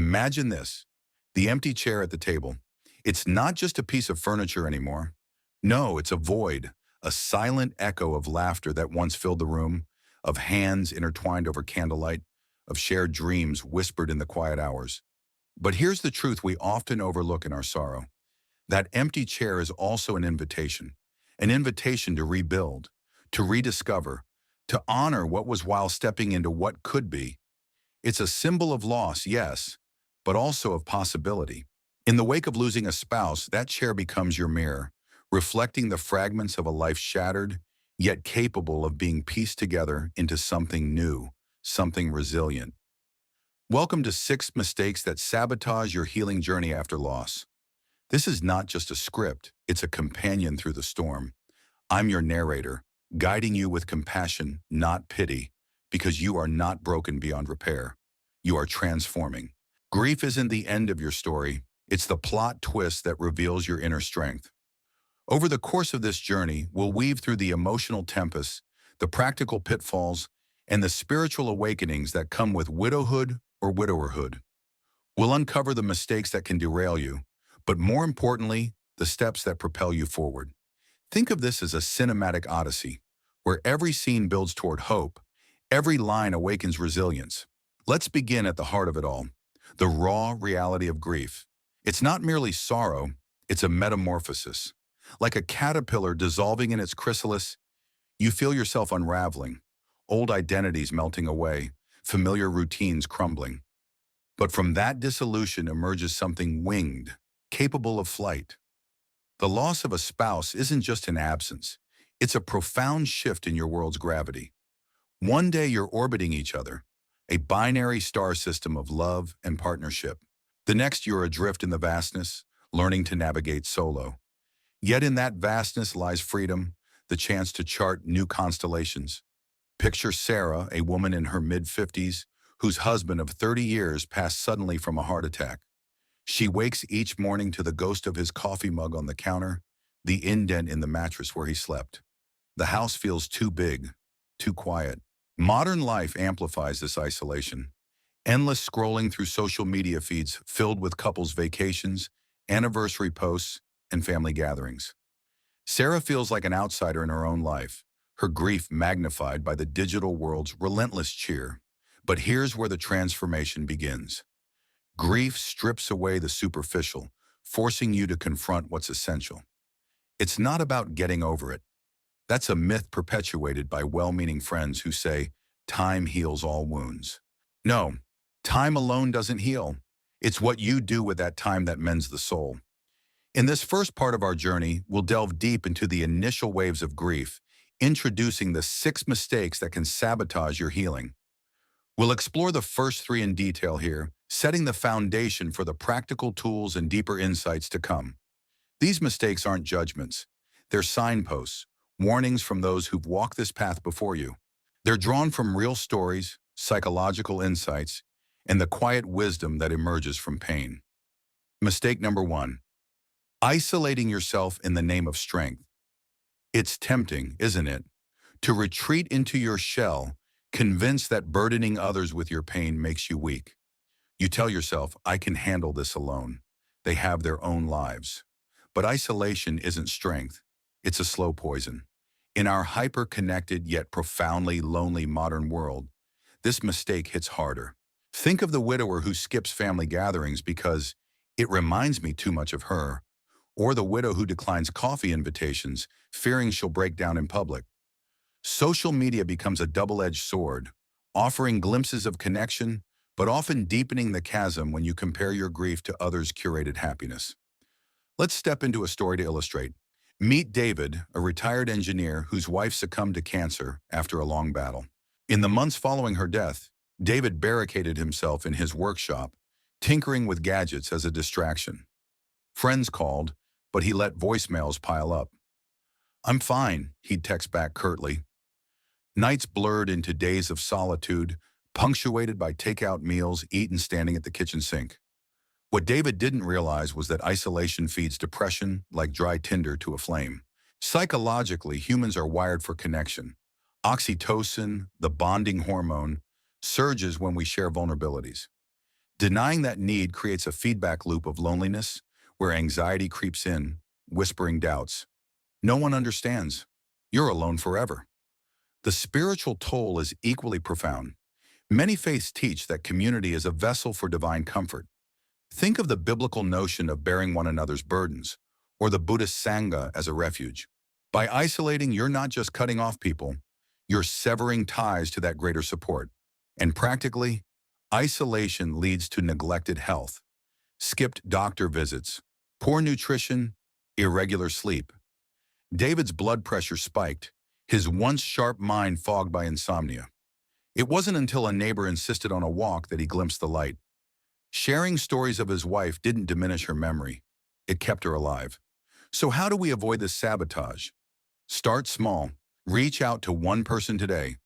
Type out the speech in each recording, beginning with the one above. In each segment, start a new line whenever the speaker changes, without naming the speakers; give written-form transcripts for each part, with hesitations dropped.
Imagine this, the empty chair at the table. It's not just a piece of furniture anymore. No, it's a void, a silent echo of laughter that once filled the room, of hands intertwined over candlelight, of shared dreams whispered in the quiet hours. But here's the truth we often overlook in our sorrow. That empty chair is also an invitation to rebuild, to rediscover, to honor what was while stepping into what could be. It's a symbol of loss, yes, but also of possibility. In the wake of losing a spouse, that chair becomes your mirror, reflecting the fragments of a life shattered, yet capable of being pieced together into something new, something resilient. Welcome to 6 Mistakes That Sabotage Your Healing Journey After Loss. This is not just a script, it's a companion through the storm. I'm your narrator, guiding you with compassion, not pity, because you are not broken beyond repair. You are transforming. Grief isn't the end of your story, it's the plot twist that reveals your inner strength. Over the course of this journey, we'll weave through the emotional tempests, the practical pitfalls, and the spiritual awakenings that come with widowhood or widowerhood. We'll uncover the mistakes that can derail you, but more importantly, the steps that propel you forward. Think of this as a cinematic odyssey, where every scene builds toward hope, every line awakens resilience. Let's begin at the heart of it all, the raw reality of grief. It's not merely sorrow, it's a metamorphosis. Like a caterpillar dissolving in its chrysalis, you feel yourself unraveling, old identities melting away, familiar routines crumbling. But from that dissolution emerges something winged, capable of flight. The loss of a spouse isn't just an absence, it's a profound shift in your world's gravity. One day you're orbiting each other, a binary star system of love and partnership. The next you're adrift in the vastness, learning to navigate solo. Yet in that vastness lies freedom, the chance to chart new constellations. Picture Sarah, a woman in her mid-50s, whose husband of 30 years passed suddenly from a heart attack. She wakes each morning to the ghost of his coffee mug on the counter, the indent in the mattress where he slept. The house feels too big, too quiet. Modern life amplifies this isolation. Endless scrolling through social media feeds filled with couples' vacations, anniversary posts, and family gatherings. Sarah feels like an outsider in her own life, her grief magnified by the digital world's relentless cheer. But here's where the transformation begins. Grief strips away the superficial, forcing you to confront what's essential. It's not about getting over it. That's a myth perpetuated by well-meaning friends who say, time heals all wounds. No, time alone doesn't heal. It's what you do with that time that mends the soul. In this first part of our journey, we'll delve deep into the initial waves of grief, introducing the 6 mistakes that can sabotage your healing. We'll explore the first 3 in detail here, setting the foundation for the practical tools and deeper insights to come. These mistakes aren't judgments. They're signposts, warnings from those who've walked this path before you. They're drawn from real stories, psychological insights, and the quiet wisdom that emerges from pain. Mistake number 1. Isolating yourself in the name of strength. It's tempting, isn't it, to retreat into your shell, convinced that burdening others with your pain makes you weak. You tell yourself, I can handle this alone. They have their own lives. But isolation isn't strength. It's a slow poison. In our hyper-connected yet profoundly lonely modern world, this mistake hits harder. Think of the widower who skips family gatherings because it reminds me too much of her, or the widow who declines coffee invitations, fearing she'll break down in public. Social media becomes a double-edged sword, offering glimpses of connection, but often deepening the chasm when you compare your grief to others' curated happiness. Let's step into a story to illustrate. Meet David, a retired engineer whose wife succumbed to cancer after a long battle. In the months following her death, David barricaded himself in his workshop, tinkering with gadgets as a distraction. Friends called, but he let voicemails pile up. I'm fine, he'd text back curtly. Nights blurred into days of solitude, punctuated by takeout meals eaten standing at the kitchen sink. What David didn't realize was that isolation feeds depression like dry tinder to a flame. Psychologically, humans are wired for connection. Oxytocin, the bonding hormone, surges when we share vulnerabilities. Denying that need creates a feedback loop of loneliness where anxiety creeps in, whispering doubts. No one understands. You're alone forever. The spiritual toll is equally profound. Many faiths teach that community is a vessel for divine comfort. Think of the biblical notion of bearing one another's burdens, or the Buddhist Sangha as a refuge. By isolating, you're not just cutting off people, you're severing ties to that greater support. And practically, isolation leads to neglected health, skipped doctor visits, poor nutrition, irregular sleep. David's blood pressure spiked, his once sharp mind fogged by insomnia. It wasn't until a neighbor insisted on a walk that he glimpsed the light. Sharing stories of his wife didn't diminish her memory. It kept her alive. So how do we avoid this sabotage? Start small. Reach out to one person today.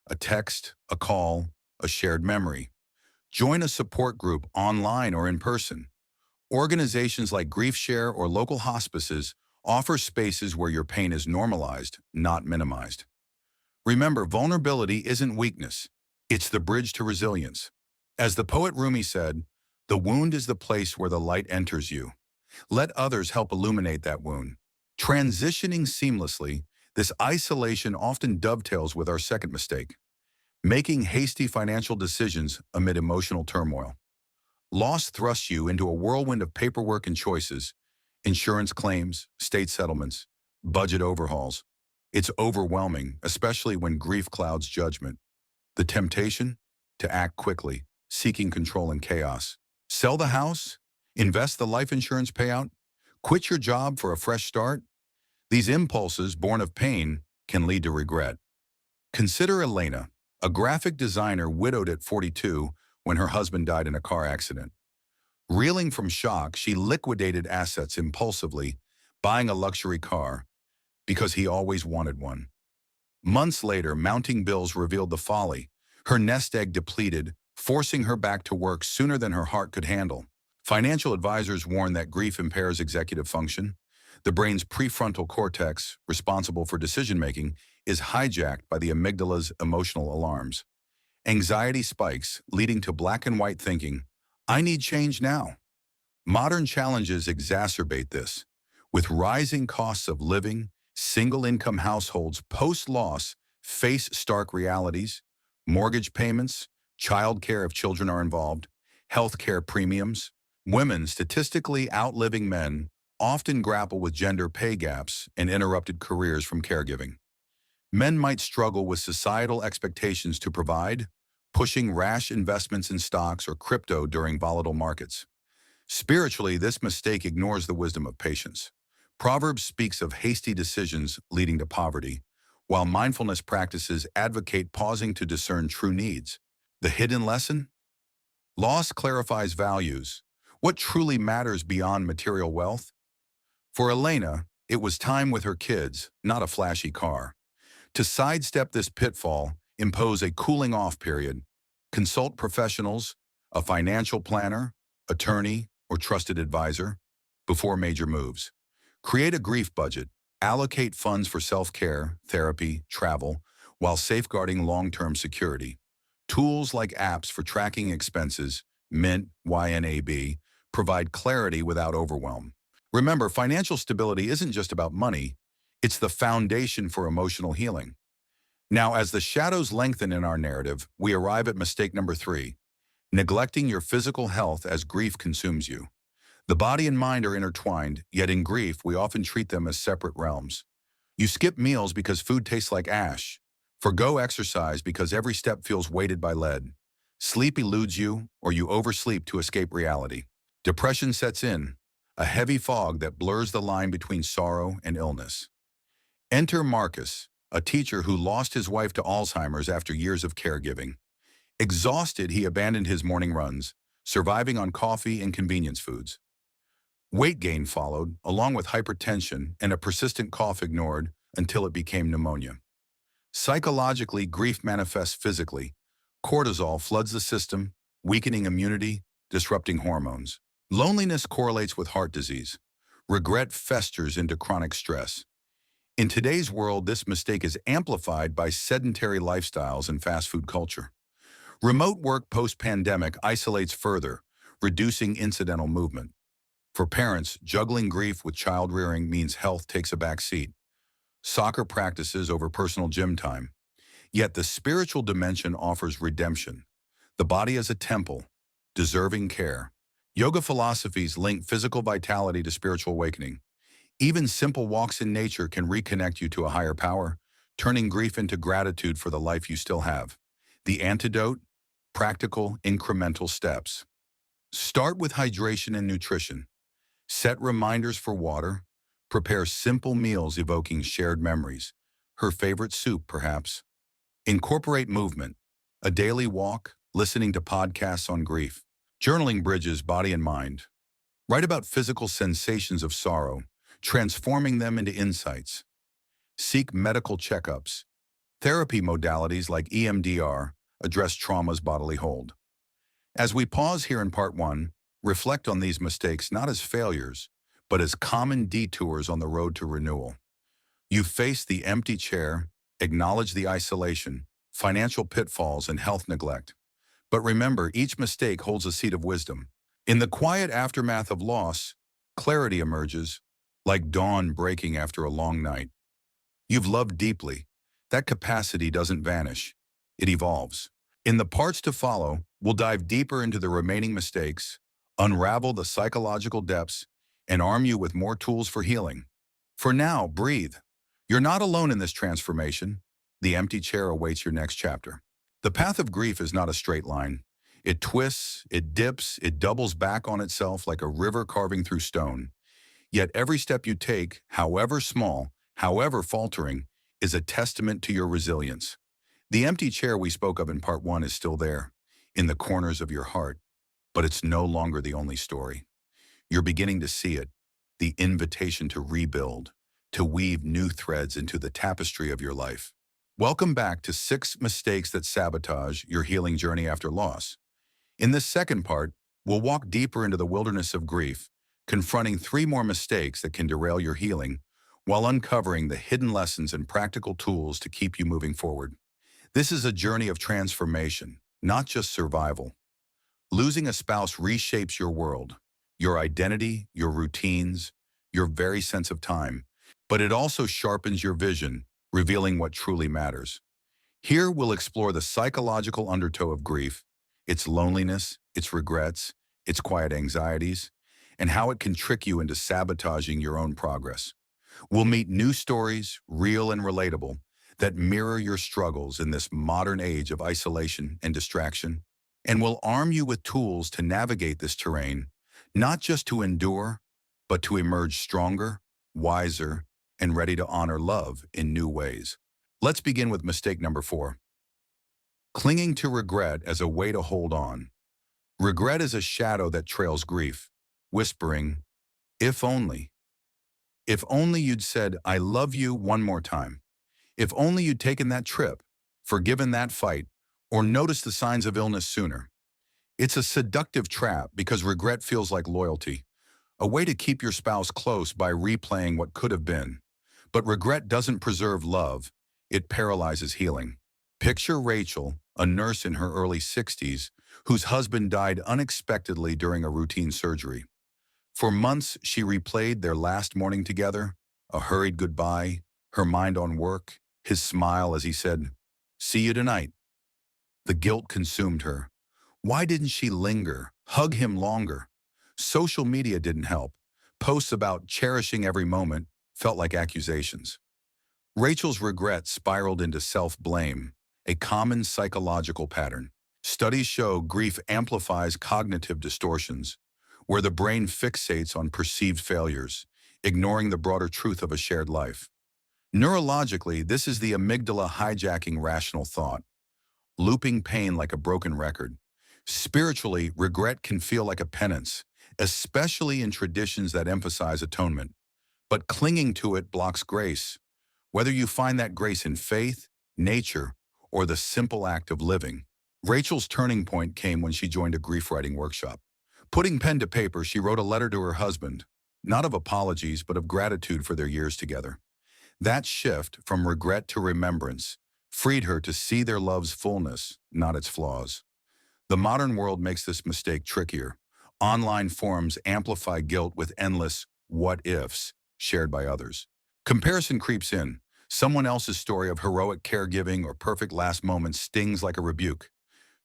A text, a call, a shared memory. Join a support group online or in person. Organizations like GriefShare or local hospices offer spaces where your pain is normalized, not minimized. Remember, vulnerability isn't weakness. It's the bridge to resilience. As the poet Rumi said, the wound is the place where the light enters you. Let others help illuminate that wound. Transitioning seamlessly, this isolation often dovetails with our second mistake, making hasty financial decisions amid emotional turmoil. Loss thrusts you into a whirlwind of paperwork and choices, insurance claims, state settlements, budget overhauls. It's overwhelming, especially when grief clouds judgment. The temptation? To act quickly, seeking control in chaos. Sell the house? Invest the life insurance payout? Quit your job for a fresh start? These impulses, born of pain, can lead to regret. Consider Elena, a graphic designer widowed at 42 when her husband died in a car accident. Reeling from shock, she liquidated assets impulsively, buying a luxury car because he always wanted one. Months later, mounting bills revealed the folly. Her nest egg depleted, forcing her back to work sooner than her heart could handle. Financial advisors warn that grief impairs executive function. The brain's prefrontal cortex, responsible for decision-making, is hijacked by the amygdala's emotional alarms. Anxiety spikes, leading to black and white thinking, I need change now. Modern challenges exacerbate this. With rising costs of living, single-income households post-loss face stark realities, mortgage payments, childcare if children are involved, healthcare premiums. Women statistically outliving men often grapple with gender pay gaps and interrupted careers from caregiving. Men might struggle with societal expectations to provide, pushing rash investments in stocks or crypto during volatile markets. Spiritually, this mistake ignores the wisdom of patience. Proverbs speaks of hasty decisions leading to poverty, while mindfulness practices advocate pausing to discern true needs. The hidden lesson? Loss clarifies values. What truly matters beyond material wealth? For Elena, it was time with her kids, not a flashy car. To sidestep this pitfall, impose a cooling-off period. Consult professionals, a financial planner, attorney, or trusted advisor before major moves. Create a grief budget. Allocate funds for self-care, therapy, travel, while safeguarding long-term security. Tools like apps for tracking expenses, Mint, YNAB, provide clarity without overwhelm. Remember, financial stability isn't just about money, it's the foundation for emotional healing. Now, as the shadows lengthen in our narrative, we arrive at mistake number 3, neglecting your physical health as grief consumes you. The body and mind are intertwined, yet in grief, we often treat them as separate realms. You skip meals because food tastes like ash. Forgo exercise because every step feels weighted by lead. Sleep eludes you, or you oversleep to escape reality. Depression sets in, a heavy fog that blurs the line between sorrow and illness. Enter Marcus, a teacher who lost his wife to Alzheimer's after years of caregiving. Exhausted, he abandoned his morning runs, surviving on coffee and convenience foods. Weight gain followed, along with hypertension and a persistent cough ignored until it became pneumonia. Psychologically, grief manifests physically. Cortisol floods the system, weakening immunity, disrupting hormones. Loneliness correlates with heart disease. Regret festers into chronic stress. In today's world, this mistake is amplified by sedentary lifestyles and fast food culture. Remote work post-pandemic isolates further, reducing incidental movement. For parents, juggling grief with child rearing means health takes a back seat. Soccer practices over personal gym time. Yet the spiritual dimension offers redemption. The body as a temple, deserving care. Yoga philosophies link physical vitality to spiritual awakening. Even simple walks in nature can reconnect you to a higher power, turning grief into gratitude for the life you still have. The antidote? Practical, incremental steps. Start with hydration and nutrition. Set reminders for water. Prepare simple meals evoking shared memories. Her favorite soup, perhaps. Incorporate movement. A daily walk, listening to podcasts on grief. Journaling bridges body and mind. Write about physical sensations of sorrow, transforming them into insights. Seek medical checkups. Therapy modalities like EMDR address trauma's bodily hold. As we pause here in part 1, reflect on these mistakes not as failures, but as common detours on the road to renewal. You face the empty chair, acknowledge the isolation, financial pitfalls, and health neglect. But remember, each mistake holds a seed of wisdom. In the quiet aftermath of loss, clarity emerges, like dawn breaking after a long night. You've loved deeply. That capacity doesn't vanish. It evolves. In the parts to follow, we'll dive deeper into the remaining mistakes, unravel the psychological depths, and arm you with more tools for healing. For now, breathe. You're not alone in this transformation. The empty chair awaits your next chapter. The path of grief is not a straight line. It twists, it dips, it doubles back on itself like a river carving through stone. Yet every step you take, however small, however faltering, is a testament to your resilience. The empty chair we spoke of in part 1 is still there, in the corners of your heart, but it's no longer the only story. You're beginning to see it, the invitation to rebuild, to weave new threads into the tapestry of your life. Welcome back to 6 Mistakes That Sabotage Your Healing Journey After Loss. In this second part, we'll walk deeper into the wilderness of grief, confronting 3 more mistakes that can derail your healing, while uncovering the hidden lessons and practical tools to keep you moving forward. This is a journey of transformation, not just survival. Losing a spouse reshapes your world, your identity, your routines, your very sense of time, but it also sharpens your vision, revealing what truly matters. Here we'll explore the psychological undertow of grief, its loneliness, its regrets, its quiet anxieties, and how it can trick you into sabotaging your own progress. We'll meet new stories, real and relatable, that mirror your struggles in this modern age of isolation and distraction, and we'll arm you with tools to navigate this terrain, not just to endure, but to emerge stronger, wiser, and ready to honor love in new ways. Let's begin with mistake number 4. Clinging to regret as a way to hold on. Regret is a shadow that trails grief, whispering, if only. If only you'd said, I love you one more time. If only you'd taken that trip, forgiven that fight, or noticed the signs of illness sooner. It's a seductive trap because regret feels like loyalty, a way to keep your spouse close by replaying what could have been. But regret doesn't preserve love, it paralyzes healing. Picture Rachel, a nurse in her early 60s, whose husband died unexpectedly during a routine surgery. For months, she replayed their last morning together, a hurried goodbye, her mind on work, his smile as he said, "See you tonight." The guilt consumed her. Why didn't she linger, hug him longer? Social media didn't help. Posts about cherishing every moment felt like accusations. Rachel's regret spiraled into self-blame, a common psychological pattern. Studies show grief amplifies cognitive distortions, where the brain fixates on perceived failures, ignoring the broader truth of a shared life. Neurologically, this is the amygdala hijacking rational thought, looping pain like a broken record. Spiritually, regret can feel like a penance, especially in traditions that emphasize atonement. But clinging to it blocks grace, whether you find that grace in faith, nature, or the simple act of living. Rachel's turning point came when she joined a grief writing workshop. Putting pen to paper, she wrote a letter to her husband, not of apologies, but of gratitude for their years together. That shift from regret to remembrance freed her to see their love's fullness, not its flaws. The modern world makes this mistake trickier, Online forums amplify guilt with endless what-ifs shared by others. Comparison creeps in. Someone else's story of heroic caregiving or perfect last moments stings like a rebuke.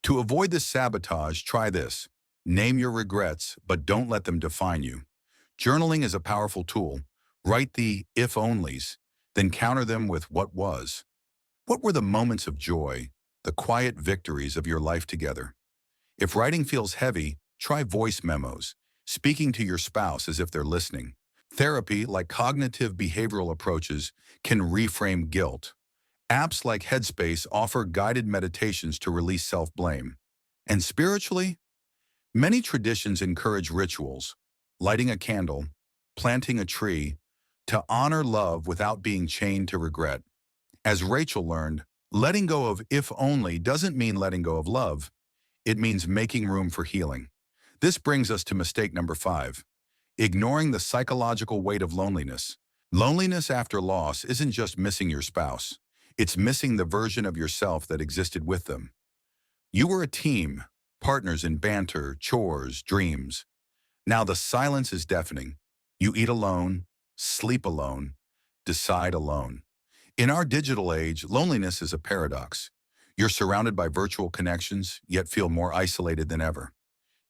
To avoid this sabotage, try this. Name your regrets, but don't let them define you. Journaling is a powerful tool. Write the if-onlys, then counter them with what was. What were the moments of joy, the quiet victories of your life together? If writing feels heavy, try voice memos, speaking to your spouse as if they're listening. Therapy, like cognitive behavioral approaches, can reframe guilt. Apps like Headspace offer guided meditations to release self-blame. And spiritually, many traditions encourage rituals, lighting a candle, planting a tree, to honor love without being chained to regret. As Rachel learned, letting go of if only doesn't mean letting go of love. It means making room for healing. This brings us to mistake number 5, ignoring the psychological weight of loneliness. Loneliness after loss isn't just missing your spouse. It's missing the version of yourself that existed with them. You were a team, partners in banter, chores, dreams. Now the silence is deafening. You eat alone, sleep alone, decide alone. In our digital age, loneliness is a paradox. You're surrounded by virtual connections, yet feel more isolated than ever.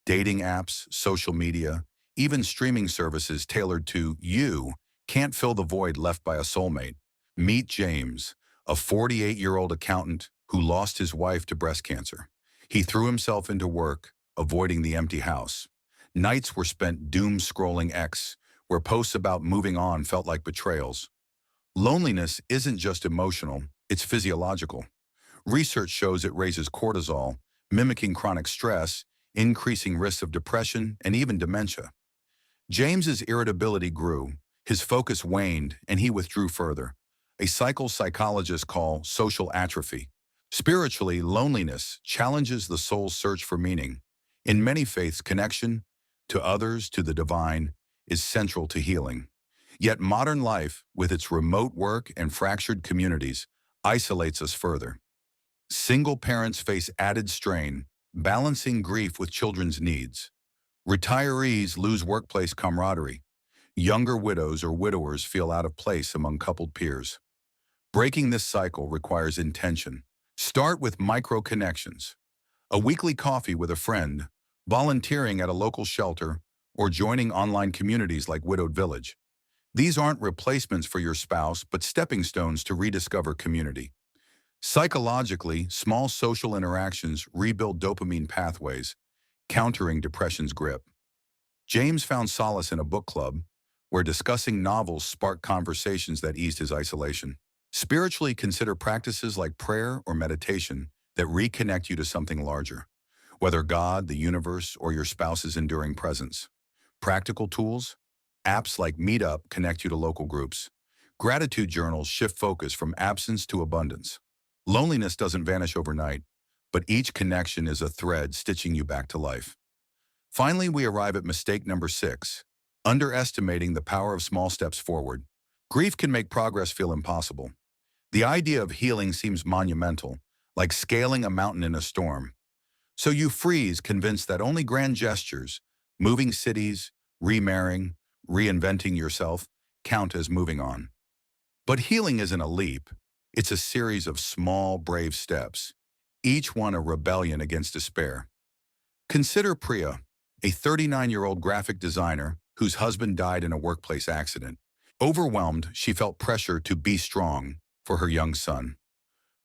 Dating apps, social media, even streaming services tailored to you can't fill the void left by a soulmate. Meet James, a 48-year-old accountant who lost his wife to breast cancer. He threw himself into work, avoiding the empty house. Nights were spent doom-scrolling X, where posts about moving on felt like betrayals. Loneliness isn't just emotional, it's physiological. Research shows it raises cortisol, mimicking chronic stress, increasing risks of depression and even dementia. James's irritability grew, his focus waned, and he withdrew further, a cycle psychologists call social atrophy. Spiritually, loneliness challenges the soul's search for meaning. In many faiths, connection to others, to the divine, is central to healing. Yet modern life, with its remote work and fractured communities, isolates us further. Single parents face added strain, balancing grief with children's needs. Retirees lose workplace camaraderie. Younger widows or widowers feel out of place among coupled peers. Breaking this cycle requires intention. Start with micro-connections. A weekly coffee with a friend, volunteering at a local shelter, or joining online communities like Widowed Village. These aren't replacements for your spouse, but stepping stones to rediscover community. Psychologically, small social interactions rebuild dopamine pathways, countering depression's grip. James found solace in a book club, where discussing novels sparked conversations that eased his isolation. Spiritually, consider practices like prayer or meditation that reconnect you to something larger, whether God, the universe, or your spouse's enduring presence. Practical tools? Apps like Meetup connect you to local groups. Gratitude journals shift focus from absence to abundance. Loneliness doesn't vanish overnight, but each connection is a thread stitching you back to life. Finally, we arrive at mistake number 6, underestimating the power of small steps forward. Grief can make progress feel impossible. The idea of healing seems monumental, like scaling a mountain in a storm. So you freeze, convinced that only grand gestures, moving cities, remarrying, reinventing yourself, count as moving on. But healing isn't a leap. It's a series of small, brave steps, each one a rebellion against despair. Consider Priya, a 39-year-old graphic designer whose husband died in a workplace accident. Overwhelmed, she felt pressure to be strong for her young son.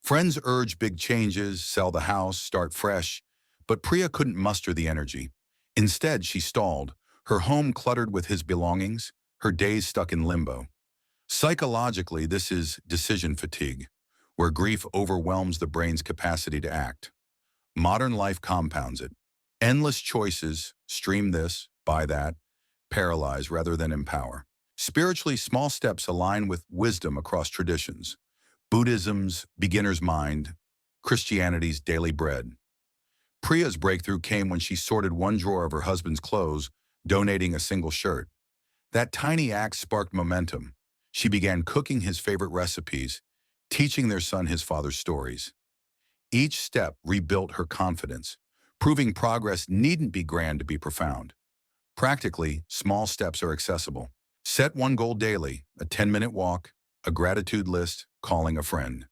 Friends urged big changes, sell the house, start fresh, but Priya couldn't muster the energy. Instead, she stalled, her home cluttered with his belongings, her days stuck in limbo. Psychologically, this is decision fatigue, where grief overwhelms the brain's capacity to act. Modern life compounds it. Endless choices, stream this, buy that, paralyze rather than empower. Spiritually, small steps align with wisdom across traditions. Buddhism's beginner's mind, Christianity's daily bread. Priya's breakthrough came when she sorted one drawer of her husband's clothes, donating a single shirt. That tiny act sparked momentum. She began cooking his favorite recipes, teaching their son his father's stories. Each step rebuilt her confidence, proving progress needn't be grand to be profound. Practically, small steps are accessible. Set one goal daily, a 10-minute walk, a gratitude list, calling a friend.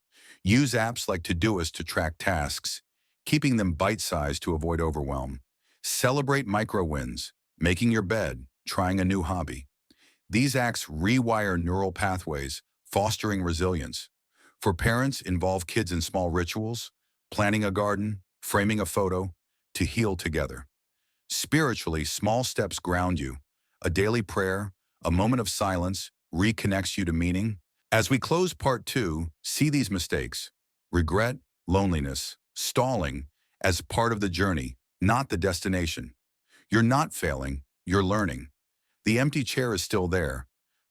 Use apps like Todoist to track tasks, keeping them bite-sized to avoid overwhelm. Celebrate micro wins, making your bed, trying a new hobby. These acts rewire neural pathways, fostering resilience. For parents, involve kids in small rituals, planting a garden, framing a photo, to heal together. Spiritually, small steps ground you. A daily prayer, a moment of silence, reconnects you to meaning. As we close part 2, see these mistakes, regret, loneliness, stalling, as part of the journey, not the destination. You're not failing, you're learning. The empty chair is still there,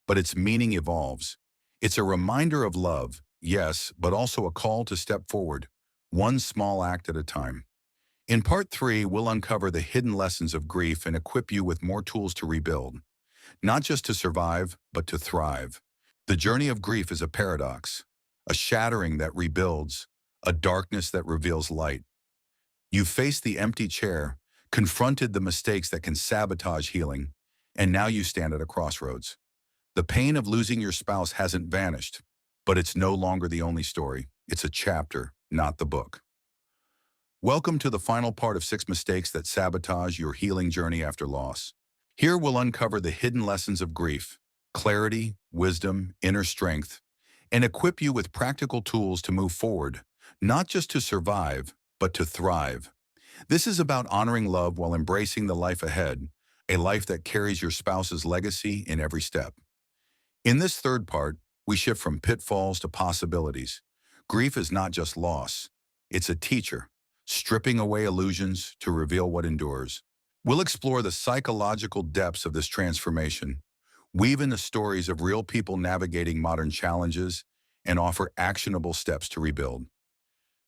but its meaning evolves. It's a reminder of love, yes, but also a call to step forward, one small act at a time. In part 3, we'll uncover the hidden lessons of grief and equip you with more tools to rebuild. Not just to survive, but to thrive. The journey of grief is a paradox, a shattering that rebuilds, a darkness that reveals light. You faced the empty chair, confronted the mistakes that can sabotage healing, and now you stand at a crossroads. The pain of losing your spouse hasn't vanished, but it's no longer the only story. It's a chapter, not the book. Welcome to the final part of 6 mistakes that sabotage your healing journey after loss. Here we'll uncover the hidden lessons of grief, clarity, wisdom, inner strength, and equip you with practical tools to move forward, not just to survive, but to thrive. This is about honoring love while embracing the life ahead, a life that carries your spouse's legacy in every step. In this third part, we shift from pitfalls to possibilities. Grief is not just loss, it's a teacher, stripping away illusions to reveal what endures. We'll explore the psychological depths of this transformation, weave in the stories of real people navigating modern challenges, and offer actionable steps to rebuild.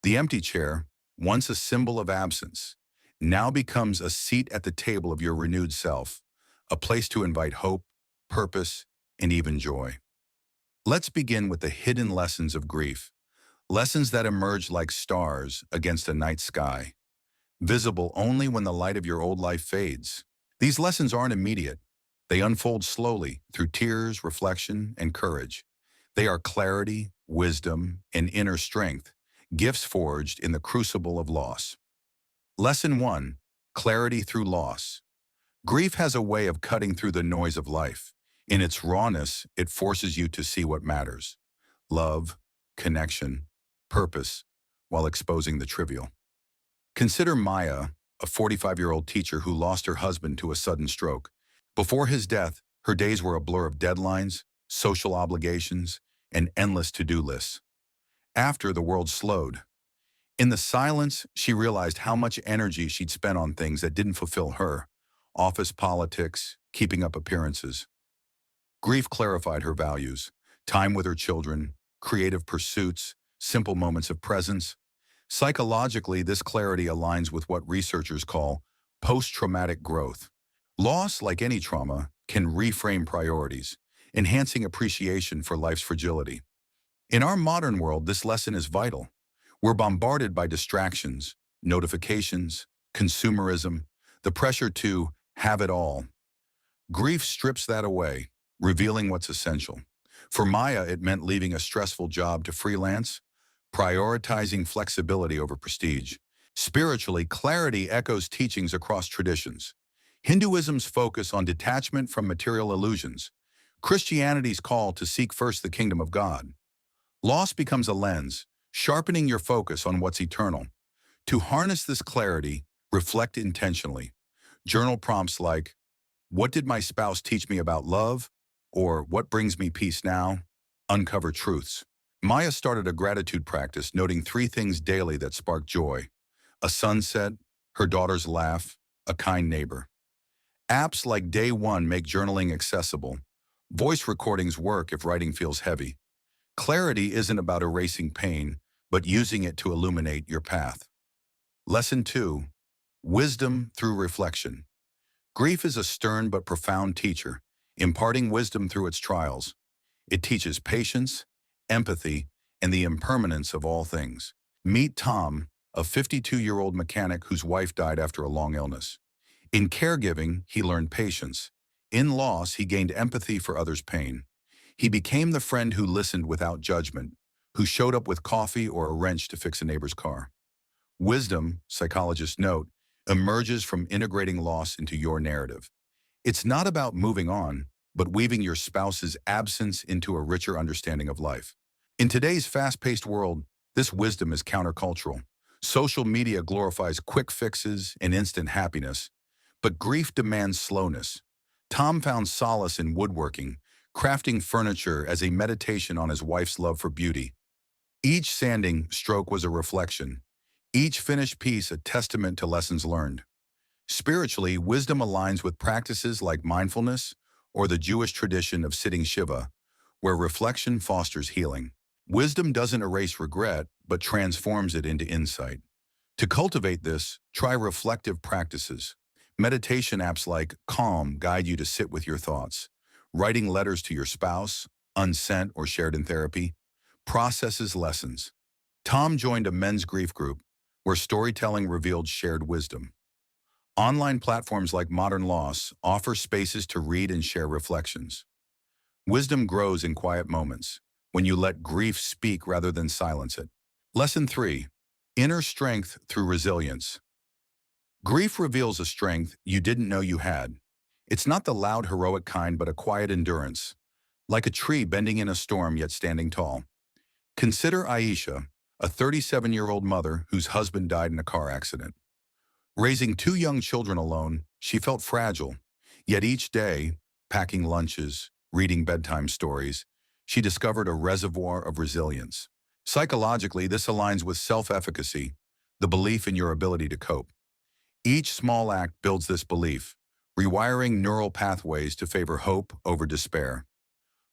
The empty chair, once a symbol of absence, now becomes a seat at the table of your renewed self, a place to invite hope, purpose, and even joy. Let's begin with the hidden lessons of grief, lessons that emerge like stars against a night sky, visible only when the light of your old life fades. These lessons aren't immediate. They unfold slowly through tears, reflection, and courage. They are clarity, wisdom, and inner strength, gifts forged in the crucible of loss. Lesson 1. Clarity through loss. Grief has a way of cutting through the noise of life. In its rawness, it forces you to see what matters: love, connection, purpose, while exposing the trivial. Consider Maya, a 45-year-old teacher who lost her husband to a sudden stroke. Before his death, her days were a blur of deadlines, social obligations, and endless to-do lists. After, the world slowed. In the silence, she realized how much energy she'd spent on things that didn't fulfill her: office politics, keeping up appearances. Grief clarified her values: time with her children, creative pursuits, simple moments of presence. Psychologically, this clarity aligns with what researchers call post-traumatic growth. Loss, like any trauma, can reframe priorities, enhancing appreciation for life's fragility. In our modern world, this lesson is vital. We're bombarded by distractions, notifications, consumerism, the pressure to have it all. Grief strips that away, revealing what's essential. For Maya, it meant leaving a stressful job to freelance, prioritizing flexibility over prestige. Spiritually, clarity echoes teachings across traditions. Hinduism's focus on detachment from material illusions, Christianity's call to seek first the kingdom of God. Loss becomes a lens, sharpening your focus on what's eternal. To harness this clarity, reflect intentionally. Journal prompts like, "What did my spouse teach me about love?" or "What brings me peace now?" Uncover truths. Maya started a gratitude practice, noting 3 things daily that spark joy: a sunset, her daughter's laugh, a kind neighbor. Apps like Day One make journaling accessible. Voice recordings work if writing feels heavy. Clarity isn't about erasing pain, but using it to illuminate your path. Lesson 2. Wisdom through reflection. Grief is a stern but profound teacher, imparting wisdom through its trials. It teaches patience, empathy, and the impermanence of all things. Meet Tom, a 52-year-old mechanic whose wife died after a long illness. In caregiving, he learned patience. In loss, he gained empathy for others' pain. He became the friend who listened without judgment, who showed up with coffee or a wrench to fix a neighbor's car. Wisdom, psychologists note, emerges from integrating loss into your narrative. It's not about moving on, but weaving your spouse's absence into a richer understanding of life. In today's fast-paced world, this wisdom is countercultural. Social media glorifies quick fixes and instant happiness, but grief demands slowness. Tom found solace in woodworking, crafting furniture as a meditation on his wife's love for beauty. Each sanding stroke was a reflection, each finished piece a testament to lessons learned. Spiritually, wisdom aligns with practices like mindfulness or the Jewish tradition of sitting Shiva, where reflection fosters healing. Wisdom doesn't erase regret, but transforms it into insight. To cultivate this, try reflective practices. Meditation apps like Calm guide you to sit with your thoughts. Writing letters to your spouse, unsent or shared in therapy, processes lessons. Tom joined a men's grief group where storytelling revealed shared wisdom. Online platforms like Modern Loss offer spaces to read and share reflections. Wisdom grows in quiet moments, when you let grief speak rather than silence it. Lesson 3. Inner strength through resilience. Grief reveals a strength you didn't know you had. It's not the loud, heroic kind, but a quiet endurance, like a tree bending in a storm yet standing tall. Consider Aisha, a 37-year-old mother whose husband died in a car accident. Raising 2 young children alone, she felt fragile, yet each day, packing lunches, reading bedtime stories, she discovered a reservoir of resilience. Psychologically, this aligns with self-efficacy, the belief in your ability to cope. Each small act builds this belief, rewiring neural pathways to favor hope over despair.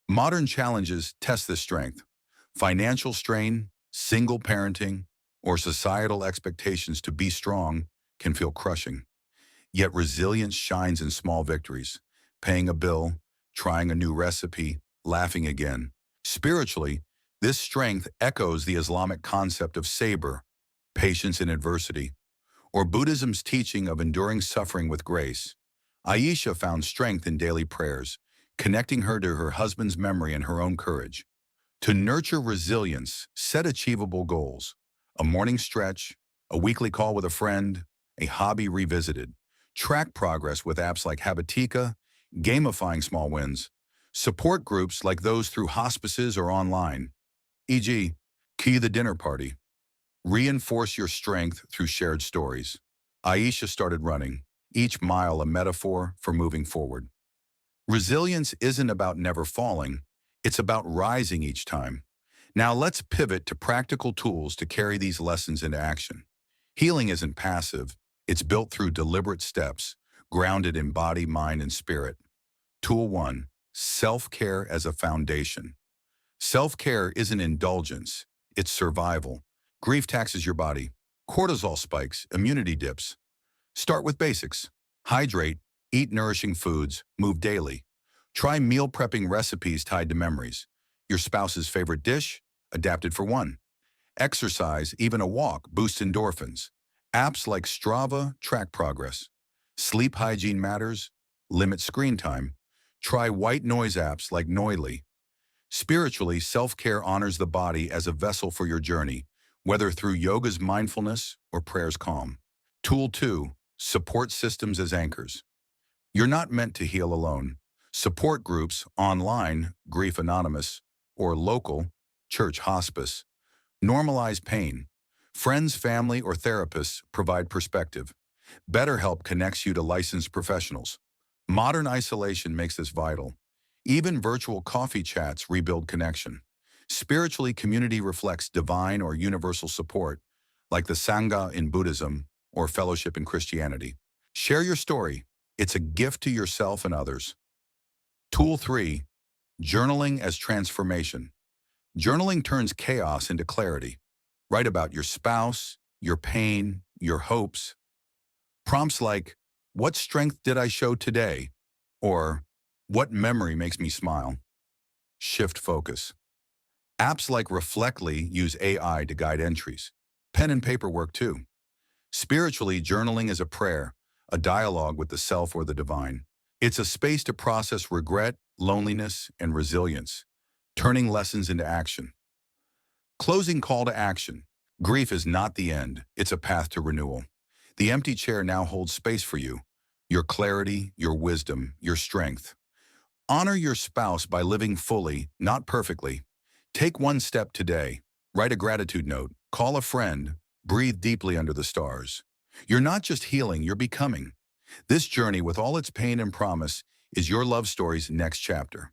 Modern challenges test this strength. Financial strain, single parenting, or societal expectations to be strong can feel crushing. Yet resilience shines in small victories, paying a bill, trying a new recipe, laughing again. Spiritually, this strength echoes the Islamic concept of sabr, patience in adversity, or Buddhism's teaching of enduring suffering with grace. Aisha found strength in daily prayers, connecting her to her husband's memory and her own courage. To nurture resilience, set achievable goals. A morning stretch, a weekly call with a friend, a hobby revisited. Track progress with apps like Habitica, gamifying small wins. Support groups like those through hospices or online, e.g., Key the Dinner Party. Reinforce your strength through shared stories. Aisha started running, each mile a metaphor for moving forward. Resilience isn't about never falling, it's about rising each time. Now let's pivot to practical tools to carry these lessons into action. Healing isn't passive, it's built through deliberate steps, grounded in body, mind, and spirit. Tool 1. Self-care as a foundation. Self-care isn't indulgence, it's survival. Grief taxes your body. Cortisol spikes, immunity dips. Start with basics. Hydrate, eat nourishing foods, move daily. Try meal prepping recipes tied to memories. Your spouse's favorite dish, adapted for one. Exercise, even a walk, boosts endorphins. Apps like Strava track progress. Sleep hygiene matters. Limit screen time. Try white noise apps like Noily. Spiritually, self-care honors the body as a vessel for your journey, whether through yoga's mindfulness or prayer's calm. Tool 2. Support systems as anchors. You're not meant to heal alone. Support groups, online, Grief Anonymous, or local, church hospice, normalize pain. Friends, family, or therapists provide perspective. BetterHelp connects you to licensed professionals. Modern isolation makes this vital. Even virtual coffee chats rebuild connection. Spiritually, community reflects divine or universal support, like the Sangha in Buddhism or fellowship in Christianity. Share your story. It's a gift to yourself and others. Tool 3. Journaling as transformation. Journaling turns chaos into clarity. Write about your spouse, your pain, your hopes. Prompts like, "What strength did I show today?" Or, "What memory makes me smile?" Shift focus. Apps like Reflectly use AI to guide entries. Pen and paper work too. Spiritually, journaling is a prayer, a dialogue with the self or the divine. It's a space to process regret, loneliness, and resilience, turning lessons into action. Closing call to action. Grief is not the end, it's a path to renewal. The empty chair now holds space for you, your clarity, your wisdom, your strength. Honor your spouse by living fully, not perfectly. Take one step today. Write a gratitude note, call a friend, breathe deeply under the stars. You're not just healing, you're becoming. This journey, with all its pain and promise, is your love story's next chapter.